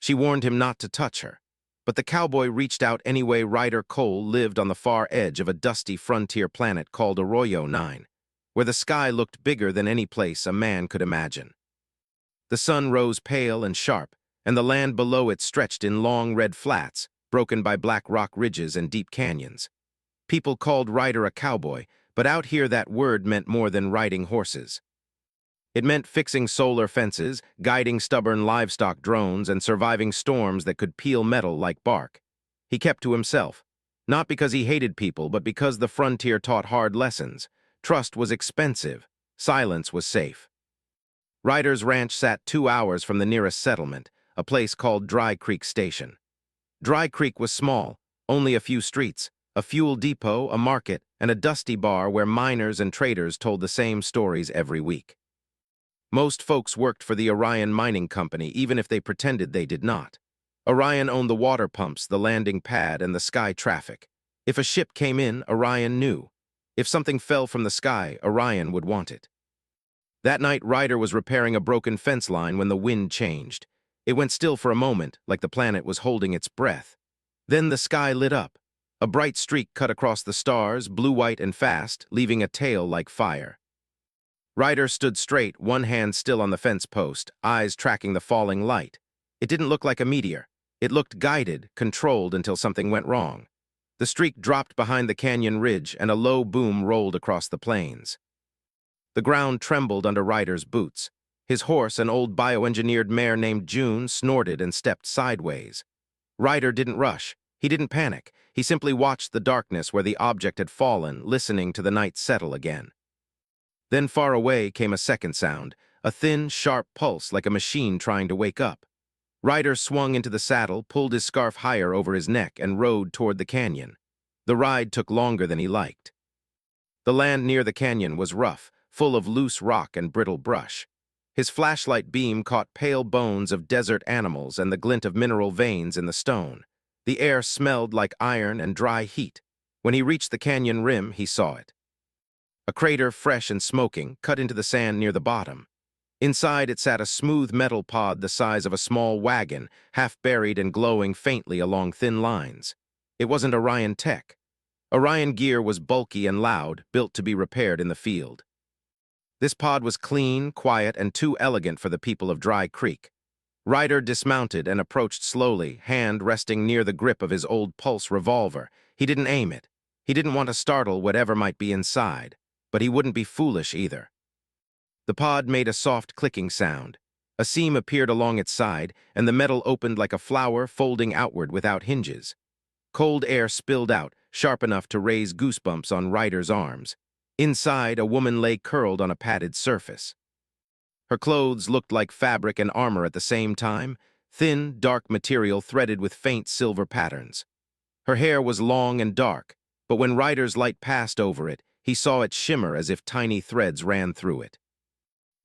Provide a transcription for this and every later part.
She warned him not to touch her. But the cowboy reached out anyway. Ryder Cole lived on the far edge of a dusty frontier planet called Arroyo 9, where the sky looked bigger than any place a man could imagine. The sun rose pale and sharp, and the land below it stretched in long red flats, broken by black rock ridges and deep canyons. People called Ryder a cowboy, but out here that word meant more than riding horses. It meant fixing solar fences, guiding stubborn livestock drones, and surviving storms that could peel metal like bark. He kept to himself, not because he hated people, but because the frontier taught hard lessons. Trust was expensive. Silence was safe. Ryder's ranch sat 2 hours from the nearest settlement, a place called Dry Creek Station. Dry Creek was small, only a few streets, a fuel depot, a market, and a dusty bar where miners and traders told the same stories every week. Most folks worked for the Orion Mining Company, even if they pretended they did not. Orion owned the water pumps, the landing pad, and the sky traffic. If a ship came in, Orion knew. If something fell from the sky, Orion would want it. That night, Ryder was repairing a broken fence line when the wind changed. It went still for a moment, like the planet was holding its breath. Then the sky lit up. A bright streak cut across the stars, blue-white and fast, leaving a tail like fire. Ryder stood straight, one hand still on the fence post, eyes tracking the falling light. It didn't look like a meteor. It looked guided, controlled until something went wrong. The streak dropped behind the canyon ridge, and a low boom rolled across the plains. The ground trembled under Ryder's boots. His horse, an old bioengineered mare named June, snorted and stepped sideways. Ryder didn't rush. He didn't panic. He simply watched the darkness where the object had fallen, listening to the night settle again. Then far away came a second sound, a thin, sharp pulse like a machine trying to wake up. Ryder swung into the saddle, pulled his scarf higher over his neck, and rode toward the canyon. The ride took longer than he liked. The land near the canyon was rough, full of loose rock and brittle brush. His flashlight beam caught pale bones of desert animals and the glint of mineral veins in the stone. The air smelled like iron and dry heat. When he reached the canyon rim, he saw it. A crater, fresh and smoking, cut into the sand near the bottom. Inside it sat a smooth metal pod the size of a small wagon, half buried and glowing faintly along thin lines. It wasn't Orion tech. Orion gear was bulky and loud, built to be repaired in the field. This pod was clean, quiet, and too elegant for the people of Dry Creek. Ryder dismounted and approached slowly, hand resting near the grip of his old pulse revolver. He didn't aim it. He didn't want to startle whatever might be inside, but he wouldn't be foolish either. The pod made a soft clicking sound. A seam appeared along its side, and the metal opened like a flower, folding outward without hinges. Cold air spilled out, sharp enough to raise goosebumps on Ryder's arms. Inside, a woman lay curled on a padded surface. Her clothes looked like fabric and armor at the same time, thin, dark material threaded with faint silver patterns. Her hair was long and dark, but when Ryder's light passed over it, he saw it shimmer as if tiny threads ran through it.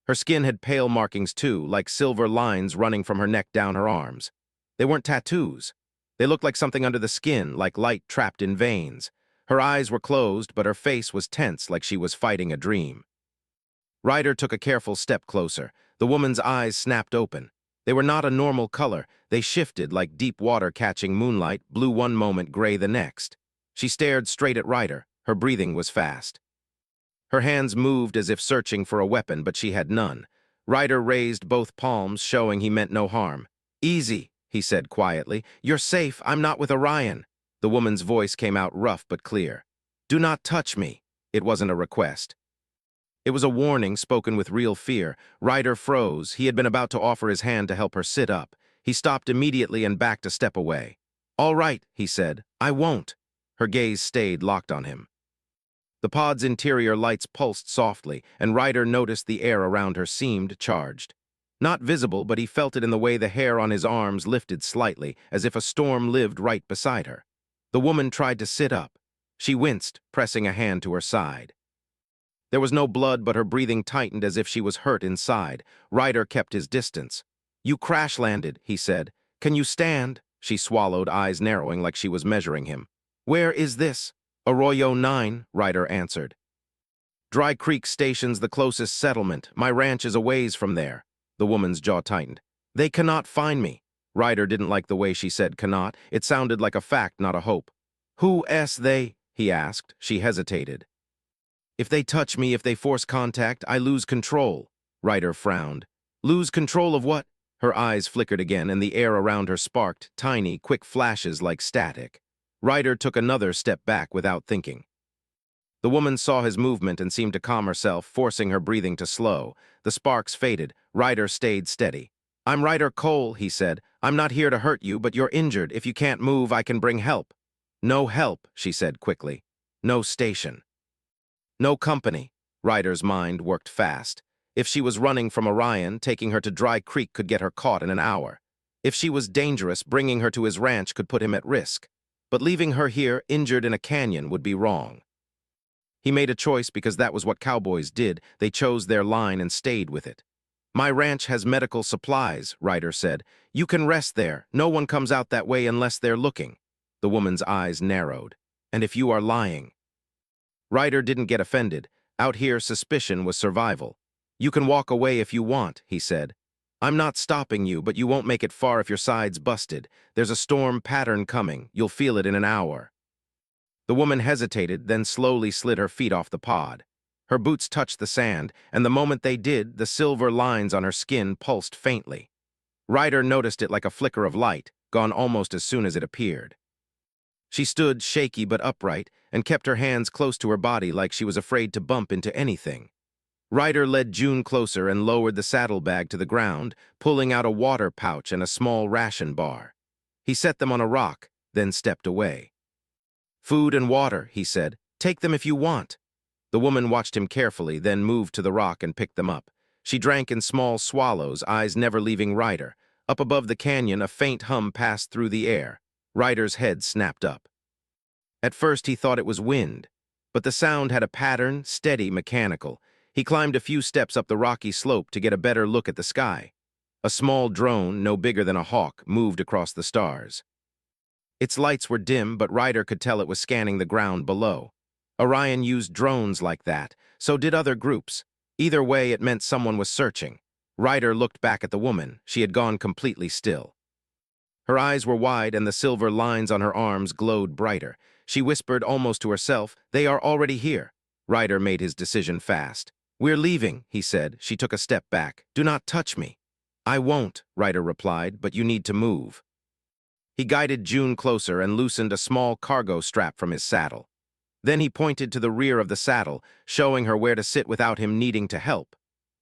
Her skin had pale markings too, like silver lines running from her neck down her arms. They weren't tattoos. They looked like something under the skin, like light trapped in veins. Her eyes were closed, but her face was tense, like she was fighting a dream. Ryder took a careful step closer. The woman's eyes snapped open. They were not a normal color. They shifted like deep water catching moonlight, blue one moment, gray the next. She stared straight at Ryder. Her breathing was fast. Her hands moved as if searching for a weapon, but she had none. Ryder raised both palms, showing he meant no harm. "Easy," he said quietly. "You're safe. I'm not with Orion." The woman's voice came out rough but clear. "Do not touch me." It wasn't a request. It was a warning spoken with real fear. Ryder froze. He had been about to offer his hand to help her sit up. He stopped immediately and backed a step away. "All right," he said. "I won't." Her gaze stayed locked on him. The pod's interior lights pulsed softly, and Ryder noticed the air around her seemed charged. Not visible, but he felt it in the way the hair on his arms lifted slightly, as if a storm lived right beside her. The woman tried to sit up. She winced, pressing a hand to her side. There was no blood, but her breathing tightened as if she was hurt inside. Ryder kept his distance. "You crash-landed," he said. "Can you stand?" She swallowed, eyes narrowing like she was measuring him. "Where is this?" "Arroyo 9, Ryder answered. "Dry Creek Station's the closest settlement. My ranch is a ways from there." The woman's jaw tightened. "They cannot find me." Ryder didn't like the way she said cannot. It sounded like a fact, not a hope. Who they? He asked. She hesitated. If they touch me, if they force contact, I lose control. Ryder frowned. Lose control of what? Her eyes flickered again, and the air around her sparked, tiny, quick flashes like static. Ryder took another step back without thinking. The woman saw his movement and seemed to calm herself, forcing her breathing to slow. The sparks faded. Ryder stayed steady. I'm Ryder Cole, he said. I'm not here to hurt you, but you're injured. If you can't move, I can bring help. No help, she said quickly. No station. No company. Ryder's mind worked fast. If she was running from Orion, taking her to Dry Creek could get her caught in an hour. If she was dangerous, bringing her to his ranch could put him at risk. But leaving her here, injured in a canyon, would be wrong. He made a choice because that was what cowboys did. They chose their line and stayed with it. My ranch has medical supplies, Ryder said. You can rest there. No one comes out that way unless they're looking. The woman's eyes narrowed. And if you are lying? Ryder didn't get offended. Out here, suspicion was survival. You can walk away if you want, he said. I'm not stopping you, but you won't make it far if your side's busted. There's a storm pattern coming. You'll feel it in an hour. The woman hesitated, then slowly slid her feet off the pod. Her boots touched the sand, and the moment they did, the silver lines on her skin pulsed faintly. Ryder noticed it like a flicker of light, gone almost as soon as it appeared. She stood, shaky but upright, and kept her hands close to her body like she was afraid to bump into anything. Ryder led June closer and lowered the saddlebag to the ground, pulling out a water pouch and a small ration bar. He set them on a rock, then stepped away. Food and water, he said. Take them if you want. The woman watched him carefully, then moved to the rock and picked them up. She drank in small swallows, eyes never leaving Ryder. Up above the canyon, a faint hum passed through the air. Ryder's head snapped up. At first he thought it was wind, but the sound had a pattern, steady, mechanical. He climbed a few steps up the rocky slope to get a better look at the sky. A small drone, no bigger than a hawk, moved across the stars. Its lights were dim, but Ryder could tell it was scanning the ground below. Orion used drones like that, so did other groups. Either way, it meant someone was searching. Ryder looked back at the woman. She had gone completely still. Her eyes were wide and the silver lines on her arms glowed brighter. She whispered almost to herself, "They are already here." Ryder made his decision fast. "We're leaving," he said. She took a step back. "Do not touch me." "I won't," Ryder replied, "but you need to move." He guided June closer and loosened a small cargo strap from his saddle. Then he pointed to the rear of the saddle, showing her where to sit without him needing to help.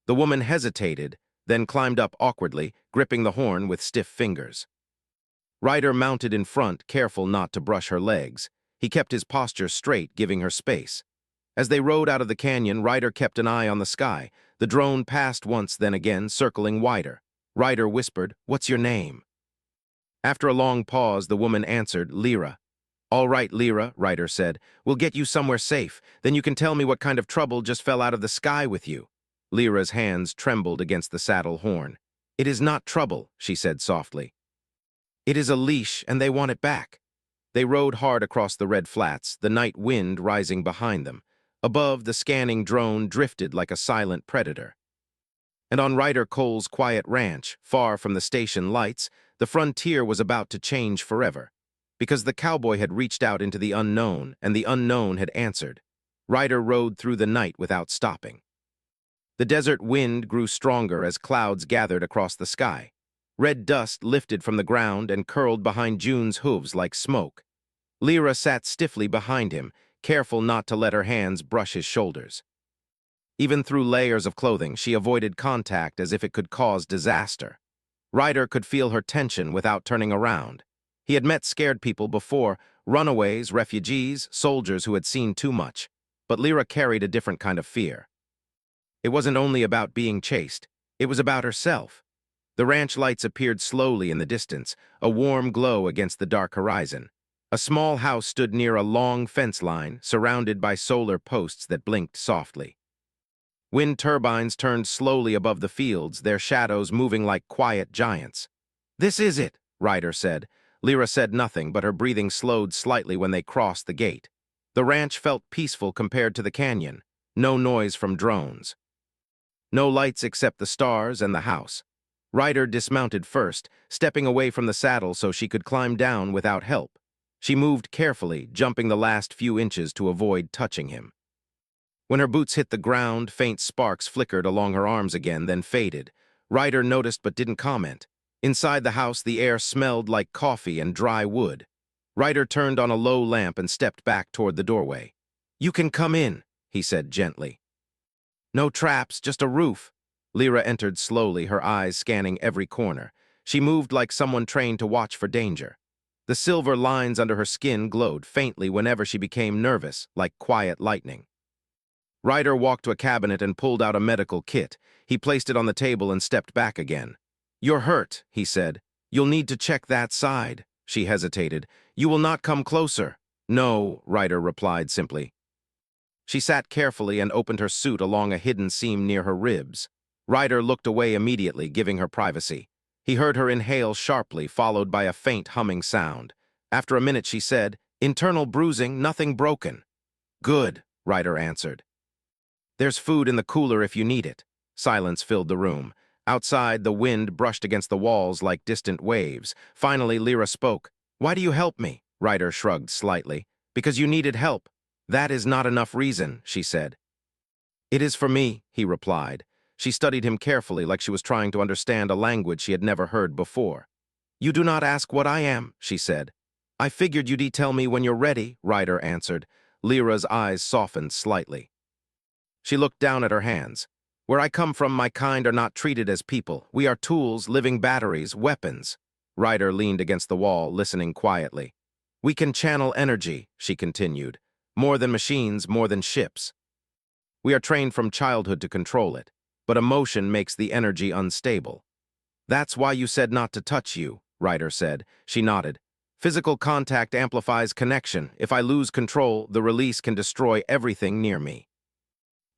The woman hesitated, then climbed up awkwardly, gripping the horn with stiff fingers. Ryder mounted in front, careful not to brush her legs. He kept his posture straight, giving her space. As they rode out of the canyon, Ryder kept an eye on the sky. The drone passed once, then again, circling wider. Ryder whispered, "What's your name?" After a long pause, the woman answered, "Lyra." "All right, Lyra," Ryder said. "We'll get you somewhere safe. Then you can tell me what kind of trouble just fell out of the sky with you." Lyra's hands trembled against the saddle horn. "It is not trouble," she said softly. "It is a leash, and they want it back." They rode hard across the red flats, the night wind rising behind them. Above, the scanning drone drifted like a silent predator. And on Ryder Cole's quiet ranch, far from the station lights, the frontier was about to change forever. Because the cowboy had reached out into the unknown, and the unknown had answered. Ryder rode through the night without stopping. The desert wind grew stronger as clouds gathered across the sky. Red dust lifted from the ground and curled behind June's hooves like smoke. Lyra sat stiffly behind him, careful not to let her hands brush his shoulders. Even through layers of clothing, she avoided contact as if it could cause disaster. Ryder could feel her tension without turning around. He had met scared people before, runaways, refugees, soldiers who had seen too much. But Lyra carried a different kind of fear. It wasn't only about being chased, it was about herself. The ranch lights appeared slowly in the distance, a warm glow against the dark horizon. A small house stood near a long fence line, surrounded by solar posts that blinked softly. Wind turbines turned slowly above the fields, their shadows moving like quiet giants. "This is it," Ryder said. Lyra said nothing, but her breathing slowed slightly when they crossed the gate. The ranch felt peaceful compared to the canyon. No noise from drones. No lights except the stars and the house. Ryder dismounted first, stepping away from the saddle so she could climb down without help. She moved carefully, jumping the last few inches to avoid touching him. When her boots hit the ground, faint sparks flickered along her arms again, then faded. Ryder noticed but didn't comment. Inside the house, the air smelled like coffee and dry wood. Ryder turned on a low lamp and stepped back toward the doorway. "You can come in," he said gently. "No traps, just a roof." Lyra entered slowly, her eyes scanning every corner. She moved like someone trained to watch for danger. The silver lines under her skin glowed faintly whenever she became nervous, like quiet lightning. Ryder walked to a cabinet and pulled out a medical kit. He placed it on the table and stepped back again. "You're hurt," he said. "You'll need to check that side." She hesitated. "You will not come closer." "No," Ryder replied simply. She sat carefully and opened her suit along a hidden seam near her ribs. Ryder looked away immediately, giving her privacy. He heard her inhale sharply, followed by a faint humming sound. After a minute she said, "Internal bruising, nothing broken." "Good," Ryder answered. "There's food in the cooler if you need it." Silence filled the room. Outside, the wind brushed against the walls like distant waves. Finally, Lyra spoke. "Why do you help me?" Ryder shrugged slightly. "Because you needed help." "That is not enough reason," she said. "It is for me," he replied. She studied him carefully, like she was trying to understand a language she had never heard before. "You do not ask what I am," she said. "I figured you'd tell me when you're ready," Ryder answered. Lyra's eyes softened slightly. She looked down at her hands. "Where I come from, my kind are not treated as people. We are tools, living batteries, weapons." Ryder leaned against the wall, listening quietly. "We can channel energy," she continued. "More than machines, more than ships. We are trained from childhood to control it, but emotion makes the energy unstable." "That's why you said not to touch you," Ryder said. She nodded. "Physical contact amplifies connection. If I lose control, the release can destroy everything near me."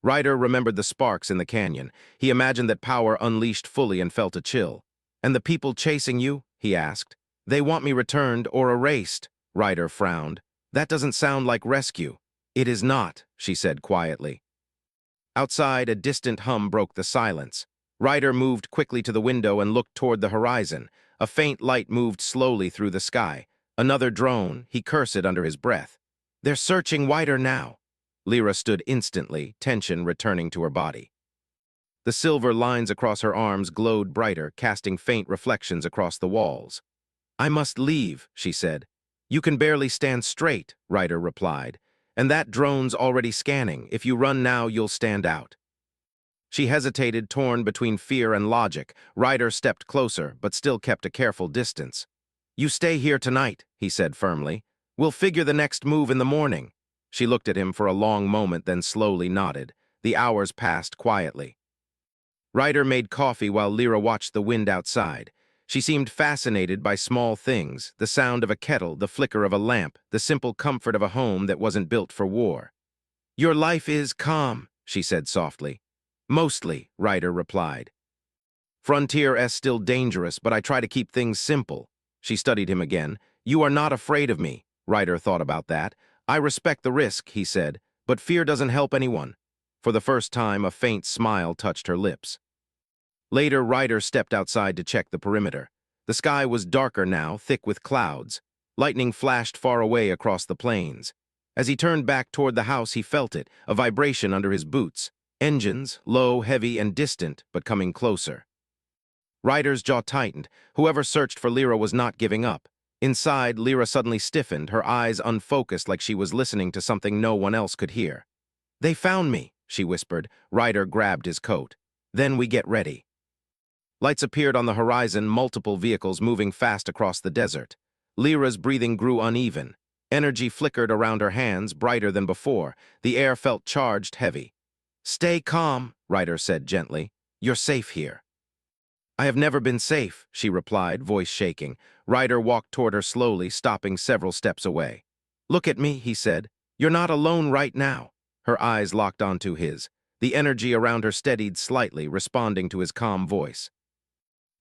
Ryder remembered the sparks in the canyon. He imagined that power unleashed fully and felt a chill. "And the people chasing you?" he asked. "They want me returned or erased." Ryder frowned. "That doesn't sound like rescue." "It is not," she said quietly. Outside, a distant hum broke the silence. Ryder moved quickly to the window and looked toward the horizon. A faint light moved slowly through the sky. Another drone, he cursed under his breath. "They're searching wider now." Lyra stood instantly, tension returning to her body. The silver lines across her arms glowed brighter, casting faint reflections across the walls. "I must leave," she said. "You can barely stand straight," Ryder replied. "And that drone's already scanning. If you run now, you'll stand out." She hesitated, torn between fear and logic. Ryder stepped closer, but still kept a careful distance. "You stay here tonight," he said firmly. "We'll figure the next move in the morning." She looked at him for a long moment, then slowly nodded. The hours passed quietly. Ryder made coffee while Lyra watched the wind outside. She seemed fascinated by small things, the sound of a kettle, the flicker of a lamp, the simple comfort of a home that wasn't built for war. "Your life is calm," she said softly. "Mostly," Ryder replied. "Frontier is still dangerous, but I try to keep things simple." She studied him again. "You are not afraid of me." Ryder thought about that. "I respect the risk," he said, "but fear doesn't help anyone." For the first time, a faint smile touched her lips. Later, Ryder stepped outside to check the perimeter. The sky was darker now, thick with clouds. Lightning flashed far away across the plains. As he turned back toward the house, he felt it, a vibration under his boots. Engines, low, heavy, and distant, but coming closer. Ryder's jaw tightened. Whoever searched for Lyra was not giving up. Inside, Lyra suddenly stiffened, her eyes unfocused like she was listening to something no one else could hear. "They found me," she whispered. Ryder grabbed his coat. "Then we get ready." Lights appeared on the horizon, multiple vehicles moving fast across the desert. Lyra's breathing grew uneven. Energy flickered around her hands, brighter than before. The air felt charged, heavy. "Stay calm," Ryder said gently. "You're safe here." "I have never been safe," she replied, voice shaking. Ryder walked toward her slowly, stopping several steps away. "Look at me," he said. "You're not alone right now." Her eyes locked onto his. The energy around her steadied slightly, responding to his calm voice.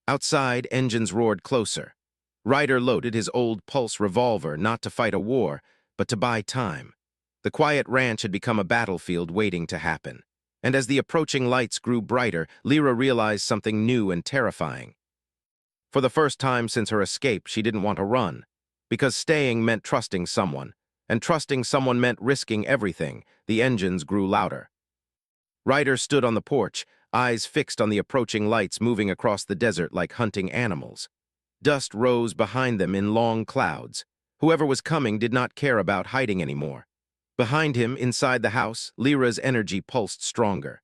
Outside, engines roared closer. Ryder loaded his old pulse revolver, not to fight a war, but to buy time. The quiet ranch had become a battlefield waiting to happen. And as the approaching lights grew brighter, Lyra realized something new and terrifying. For the first time since her escape, she didn't want to run, because staying meant trusting someone, and trusting someone meant risking everything. The engines grew louder. Ryder stood on the porch, eyes fixed on the approaching lights moving across the desert like hunting animals. Dust rose behind them in long clouds. Whoever was coming did not care about hiding anymore. Behind him, inside the house, Lyra's energy pulsed stronger.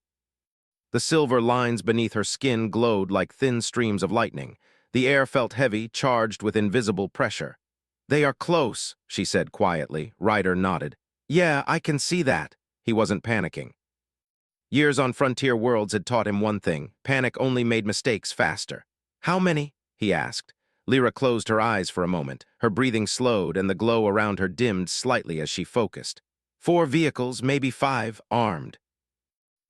The silver lines beneath her skin glowed like thin streams of lightning. The air felt heavy, charged with invisible pressure. "They are close," she said quietly. Ryder nodded. "Yeah, I can see that." He wasn't panicking. Years on frontier worlds had taught him one thing: panic only made mistakes faster. "How many?" he asked. Lyra closed her eyes for a moment. Her breathing slowed, and the glow around her dimmed slightly as she focused. 4 vehicles, maybe 5, armed.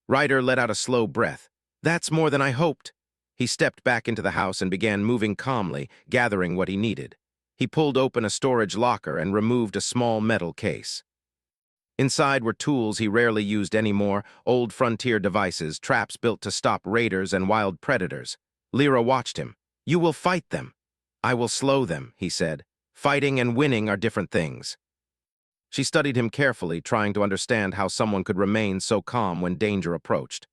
Ryder let out a slow breath. "That's more than I hoped." He stepped back into the house and began moving calmly, gathering what he needed. He pulled open a storage locker and removed a small metal case. Inside were tools he rarely used anymore, old frontier devices, traps built to stop raiders and wild predators. Lyra watched him. "You will fight them." "I will slow them," he said. "Fighting and winning are different things." She studied him carefully, trying to understand how someone could remain so calm when danger approached.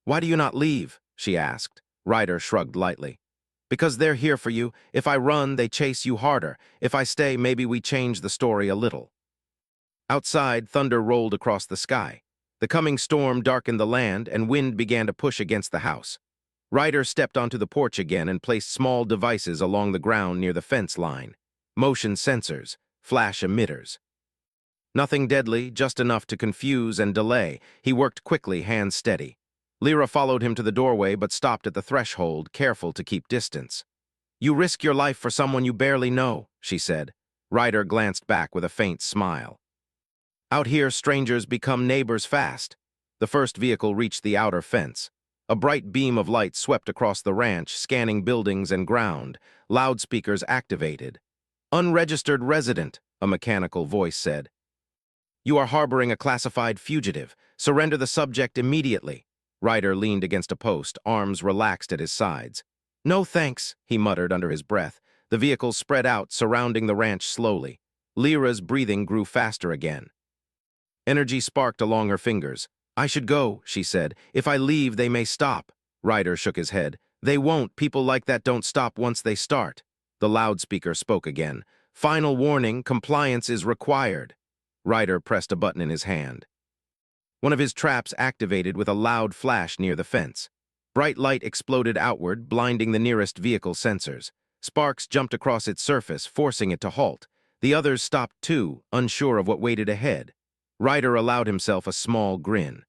"Why do you not leave?" she asked. Ryder shrugged lightly. "Because they're here for you. If I run, they chase you harder. If I stay, maybe we change the story a little." Outside, thunder rolled across the sky. The coming storm darkened the land, and wind began to push against the house. Ryder stepped onto the porch again and placed small devices along the ground near the fence line. Motion sensors, flash emitters. Nothing deadly, just enough to confuse and delay. He worked quickly, hands steady. Lyra followed him to the doorway but stopped at the threshold, careful to keep distance. "You risk your life for someone you barely know," she said. Ryder glanced back with a faint smile. "Out here, strangers become neighbors fast." The first vehicle reached the outer fence. A bright beam of light swept across the ranch, scanning buildings and ground. Loudspeakers activated. "Unregistered resident," a mechanical voice said. "You are harboring a classified fugitive. Surrender the subject immediately." Ryder leaned against a post, arms relaxed at his sides. "No thanks," he muttered under his breath. The vehicles spread out, surrounding the ranch slowly. Lyra's breathing grew faster again. Energy sparked along her fingers. "I should go," she said. "If I leave, they may stop." Ryder shook his head. "They won't. People like that don't stop once they start." The loudspeaker spoke again. "Final warning, compliance is required." Ryder pressed a button in his hand. One of his traps activated with a loud flash near the fence. Bright light exploded outward, blinding the nearest vehicle sensors. Sparks jumped across its surface, forcing it to halt. The others stopped too, unsure of what waited ahead. Ryder allowed himself a small grin.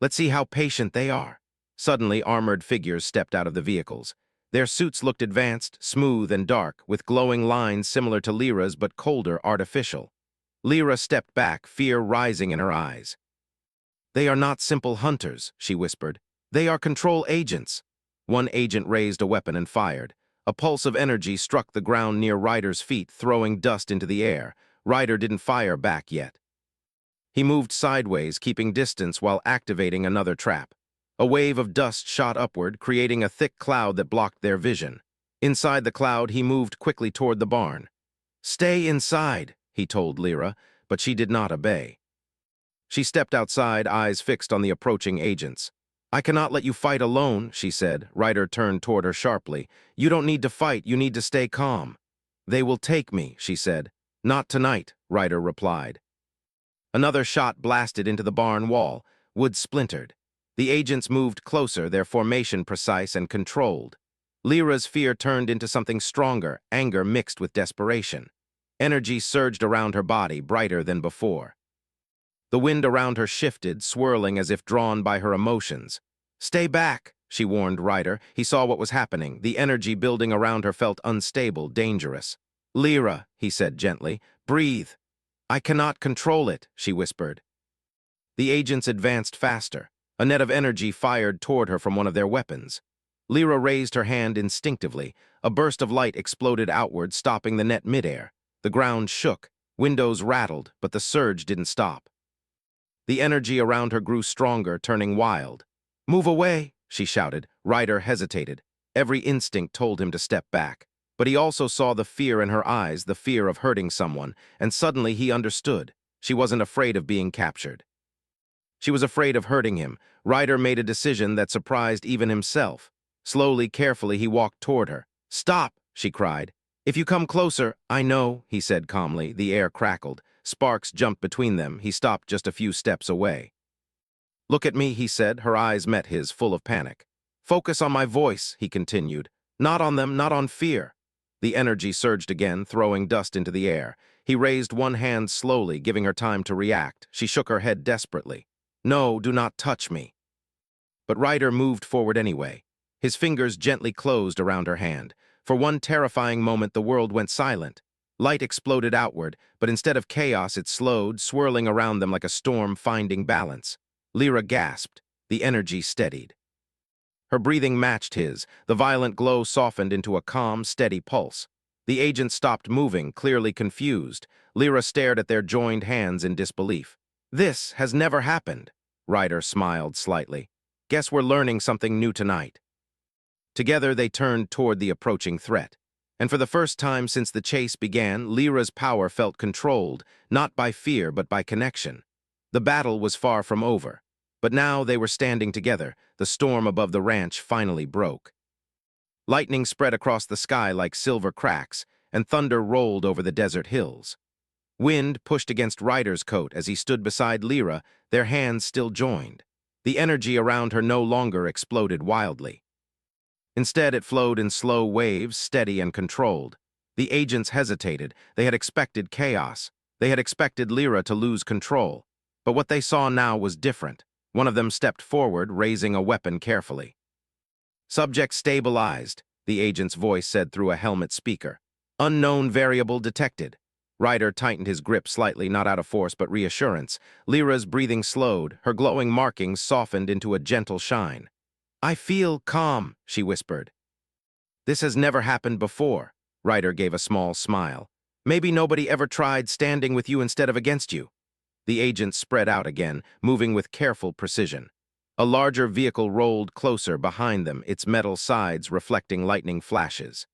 "Let's see how patient they are." Suddenly, armored figures stepped out of the vehicles. Their suits looked advanced, smooth and dark, with glowing lines similar to Lyra's but colder, artificial. Lyra stepped back, fear rising in her eyes. "They are not simple hunters," she whispered. "They are control agents." One agent raised a weapon and fired. A pulse of energy struck the ground near Ryder's feet, throwing dust into the air. Ryder didn't fire back yet. He moved sideways, keeping distance while activating another trap. A wave of dust shot upward, creating a thick cloud that blocked their vision. Inside the cloud, he moved quickly toward the barn. "Stay inside," he told Lyra, but she did not obey. She stepped outside, eyes fixed on the approaching agents. "I cannot let you fight alone," she said. Ryder turned toward her sharply. "You don't need to fight, you need to stay calm." "They will take me," she said. "Not tonight," Ryder replied. Another shot blasted into the barn wall. Wood splintered. The agents moved closer, their formation precise and controlled. Lyra's fear turned into something stronger, anger mixed with desperation. Energy surged around her body, brighter than before. The wind around her shifted, swirling as if drawn by her emotions. "Stay back," she warned Ryder. He saw what was happening. The energy building around her felt unstable, dangerous. "Lyra," he said gently, "breathe." "I cannot control it," she whispered. The agents advanced faster. A net of energy fired toward her from one of their weapons. Lyra raised her hand instinctively. A burst of light exploded outward, stopping the net midair. The ground shook. Windows rattled, but the surge didn't stop. The energy around her grew stronger, turning wild. "Move away," she shouted. Ryder hesitated. Every instinct told him to step back. But he also saw the fear in her eyes, the fear of hurting someone, and suddenly he understood. She wasn't afraid of being captured. She was afraid of hurting him. Ryder made a decision that surprised even himself. Slowly, carefully, he walked toward her. "Stop!" she cried. "If you come closer—" "I know," he said calmly. The air crackled. Sparks jumped between them. He stopped just a few steps away. "Look at me," he said. Her eyes met his, full of panic. "Focus on my voice," he continued. "Not on them, not on fear." The energy surged again, throwing dust into the air. He raised one hand slowly, giving her time to react. She shook her head desperately. "No, do not touch me." But Ryder moved forward anyway. His fingers gently closed around her hand. For one terrifying moment, the world went silent. Light exploded outward, but instead of chaos, it slowed, swirling around them like a storm finding balance. Lyra gasped. The energy steadied. Her breathing matched his. The violent glow softened into a calm, steady pulse. The agent stopped moving, clearly confused. Lyra stared at their joined hands in disbelief. "This has never happened." Ryder smiled slightly. "Guess we're learning something new tonight." Together they turned toward the approaching threat. And for the first time since the chase began, Lyra's power felt controlled, not by fear but by connection. The battle was far from over. But now they were standing together. The storm above the ranch finally broke. Lightning spread across the sky like silver cracks, and thunder rolled over the desert hills. Wind pushed against Ryder's coat as he stood beside Lyra, their hands still joined. The energy around her no longer exploded wildly. Instead, it flowed in slow waves, steady and controlled. The agents hesitated. They had expected chaos. They had expected Lyra to lose control. But what they saw now was different. One of them stepped forward, raising a weapon carefully. "Subject stabilized," the agent's voice said through a helmet speaker. "Unknown variable detected." Ryder tightened his grip slightly, not out of force but reassurance. Lyra's breathing slowed. Her glowing markings softened into a gentle shine. "I feel calm," she whispered. "This has never happened before." Ryder gave a small smile. "Maybe nobody ever tried standing with you instead of against you." The agent spread out again, moving with careful precision. A larger vehicle rolled closer behind them, its metal sides reflecting lightning flashes.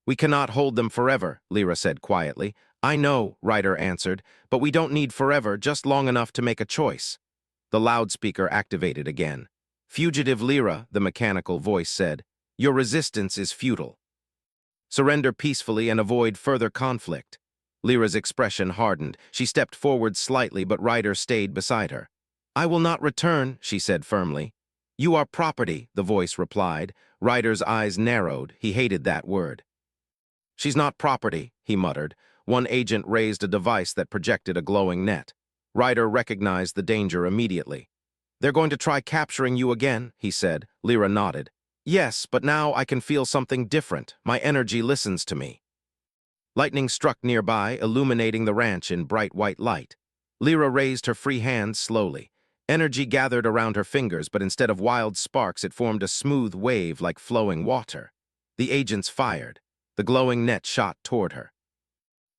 "We cannot hold them forever," Lyra said quietly. "I know," Ryder answered, "but we don't need forever, just long enough to make a choice." The loudspeaker activated again. "Fugitive Lyra," the mechanical voice said, "your resistance is futile. Surrender peacefully and avoid further conflict." Lyra's expression hardened. She stepped forward slightly, but Ryder stayed beside her. "I will not return," she said firmly. "You are property," the voice replied. Ryder's eyes narrowed. He hated that word. "She's not property," he muttered. One agent raised a device that projected a glowing net. Ryder recognized the danger immediately. "They're going to try capturing you again," he said. Lyra nodded. "Yes, but now I can feel something different. My energy listens to me." Lightning struck nearby, illuminating the ranch in bright white light. Lyra raised her free hand slowly. Energy gathered around her fingers, but instead of wild sparks, it formed a smooth wave like flowing water. The agents fired. The glowing net shot toward her.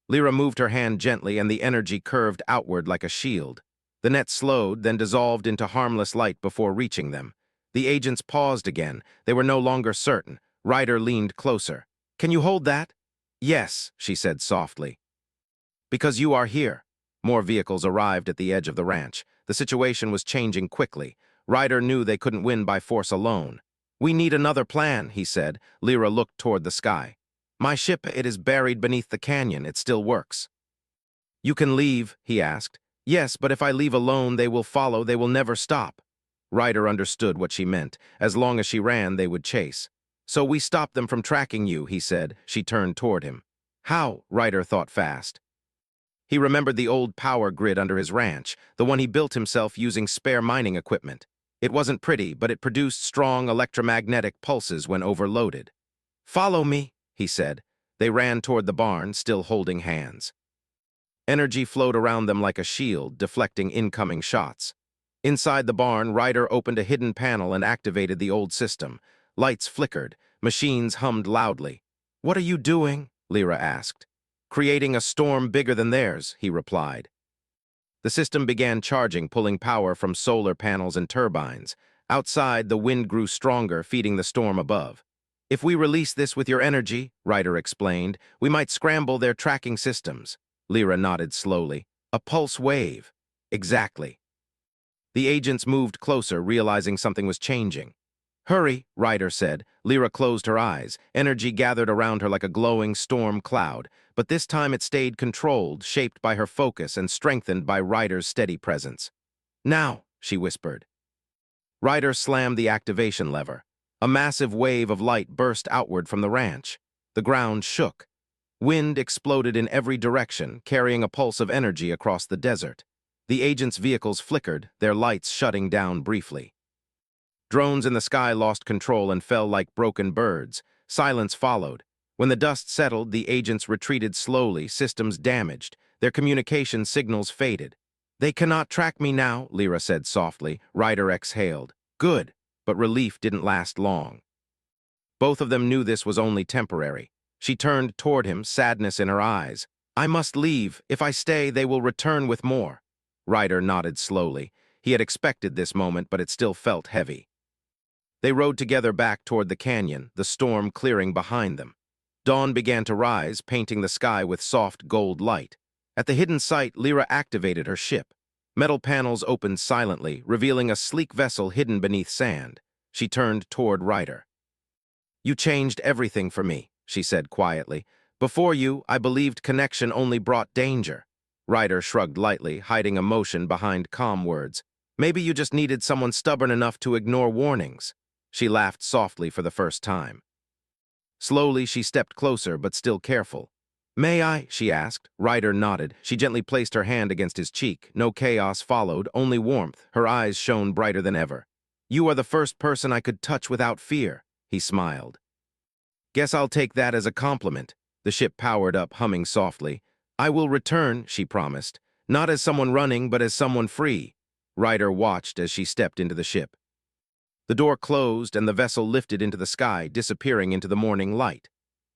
Lyra moved her hand gently, and the energy curved outward like a shield. The net slowed, then dissolved into harmless light before reaching them. The agents paused again. They were no longer certain. Ryder leaned closer. "Can you hold that?" "Yes," she said softly. "Because you are here." More vehicles arrived at the edge of the ranch. The situation was changing quickly. Ryder knew they couldn't win by force alone. "We need another plan," he said. Lyra looked toward the sky. "My ship, it is buried beneath the canyon. It still works." "You can leave," he asked. "Yes, but if I leave alone, they will follow. They will never stop." Ryder understood what she meant. As long as she ran, they would chase. "So we stop them from tracking you," he said. She turned toward him. "How?" Ryder thought fast. He remembered the old power grid under his ranch, the one he built himself using spare mining equipment. It wasn't pretty, but it produced strong electromagnetic pulses when overloaded. "Follow me," he said. They ran toward the barn, still holding hands. Energy flowed around them like a shield, deflecting incoming shots. Inside the barn, Ryder opened a hidden panel and activated the old system. Lights flickered. Machines hummed loudly. "What are you doing?" Lyra asked. "Creating a storm bigger than theirs," he replied. The system began charging, pulling power from solar panels and turbines. Outside, the wind grew stronger, feeding the storm above. If we release this with your energy, Ryder explained, we might scramble their tracking systems. Lyra nodded slowly. A pulse wave. Exactly. The agents moved closer, realizing something was changing. Hurry, Ryder said. Lyra closed her eyes. Energy gathered around her like a glowing storm cloud, but this time it stayed controlled, shaped by her focus and strengthened by Ryder's steady presence. Now, she whispered. Ryder slammed the activation lever. A massive wave of light burst outward from the ranch. The ground shook. Wind exploded in every direction, carrying a pulse of energy across the desert. The agents' vehicles flickered, their lights shutting down briefly. Drones in the sky lost control and fell like broken birds. Silence followed. When the dust settled, the agents retreated slowly, systems damaged. Their communication signals faded. They cannot track me now, Lyra said softly. Ryder exhaled. Good, but relief didn't last long. Both of them knew this was only temporary. She turned toward him, sadness in her eyes. I must leave. If I stay, they will return with more. Ryder nodded slowly. He had expected this moment, but it still felt heavy. They rode together back toward the canyon, the storm clearing behind them. Dawn began to rise, painting the sky with soft gold light. At the hidden site, Lyra activated her ship. Metal panels opened silently, revealing a sleek vessel hidden beneath sand. She turned toward Ryder. You changed everything for me, she said quietly. Before you, I believed connection only brought danger. Ryder shrugged lightly, hiding emotion behind calm words. Maybe you just needed someone stubborn enough to ignore warnings. She laughed softly for the first time. Slowly, she stepped closer, but still careful. May I? She asked. Ryder nodded. She gently placed her hand against his cheek. No chaos followed, only warmth. Her eyes shone brighter than ever. You are the first person I could touch without fear, he smiled. Guess I'll take that as a compliment. The ship powered up, humming softly. I will return, she promised. Not as someone running, but as someone free. Ryder watched as she stepped into the ship. The door closed and the vessel lifted into the sky, disappearing into the morning light.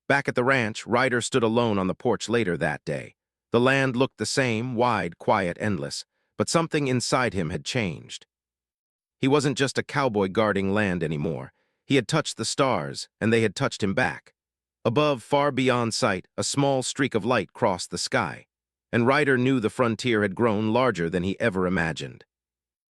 Back at the ranch, Ryder stood alone on the porch later that day. The land looked the same, wide, quiet, endless, but something inside him had changed. He wasn't just a cowboy guarding land anymore. He had touched the stars, and they had touched him back. Above, far beyond sight, a small streak of light crossed the sky, and Ryder knew the frontier had grown larger than he ever imagined.